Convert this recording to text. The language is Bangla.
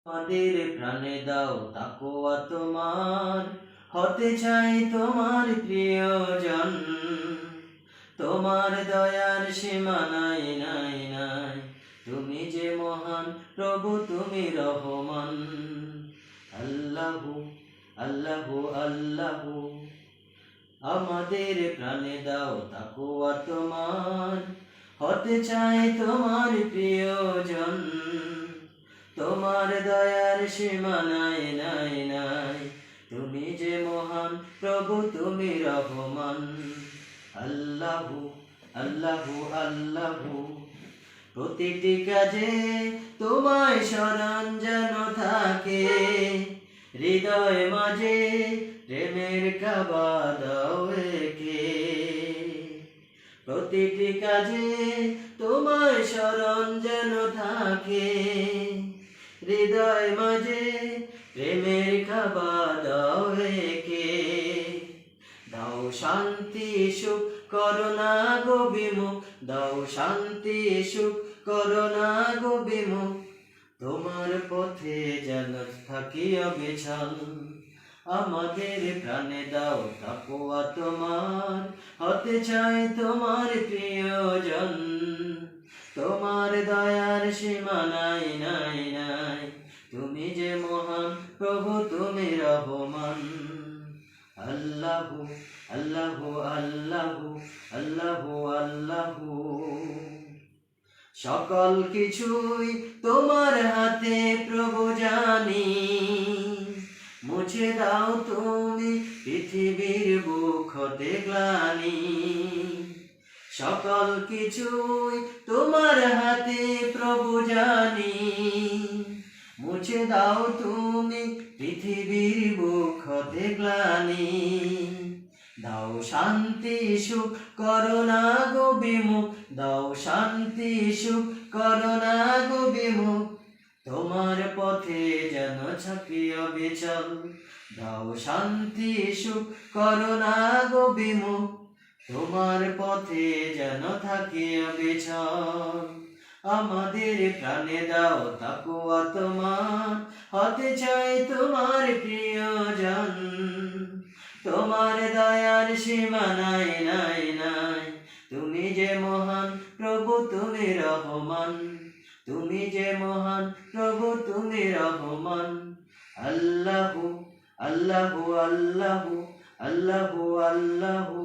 আমাদের প্রাণে দাও তাকওয়া তোমার, হতে চাই তোমার প্রিয়জন। তোমার দয়ার সীমা নাই নাই নাই, তুমি যে মহান প্রভু, তুমি রহমান। আল্লাহু আল্লাহু আল্লাহু, আমাদের প্রাণে দাও তাকওয়া তোমার, হতে চাই তোমার প্রিয়জন। তোমার দয়ার সীমা নাই নাই নাই, তুমি যে মহান প্রভু, তুমি রহমান। আল্লাহু আল্লাহু আল্লাহু, প্রতিটি কাজে তোমায় স্মরণ যেন থাকে, হৃদয় মাঝে প্রেমের কাবা দাও এঁকে। প্রতিটি কাজে তোমায় স্মরণ যেন থাকে, হৃদয় মাঝে প্রেমের কাবা দাও এঁকে। দাও শান্তি সুখ করোনা গো বিমুখ, দাও শান্তি সুখ করোনা গো বিমুখ, তোমার পথে যেন থাকি অবিচল। আমাদের প্রাণে দাও তাকওয়া তোমার, হতে চাই তোমার প্রিয়জন। তোমার দয়ার সীমা নাই নাই নাই, তুমি যে মহান প্রভু, তুমি রহমান। আল্লাহু আল্লাহু আল্লাহু আল্লাহু আল্লাহু, সকল কিছুই তোমার হাতে প্রভু জানি, মুছে দাও তুমি পৃথিবীর বুক হতে গ্লানি। সকল কিছুই তোমার হাতে প্রভু জানি, মুছে দাও তুমি পৃথিবীর বুক হতে গ্লানি। দাও শান্তি সুখ করোনা গো বিমুখ, দাও শান্তি সুখ করোনা গো বিমুখ, তোমার পথে যেন থাকি অবিচল। দাও শান্তি সুখ করোনা গো বিমুখ, তোমার পথে যেন থাকি অবিচল। আমাদের প্রাণে দাও তাকওয়া তোমার, হতে চাই তোমার প্রিয়জন। তোমার দয়ার সীমা নাই নাই নাই, তুমি যে মহান প্রভু, তুমি রহমান। তুমি যে মহান প্রভু, তুমি রহমান। আল্লাহু আল্লাহু আল্লাহু আল্লাহু আল্লাহু।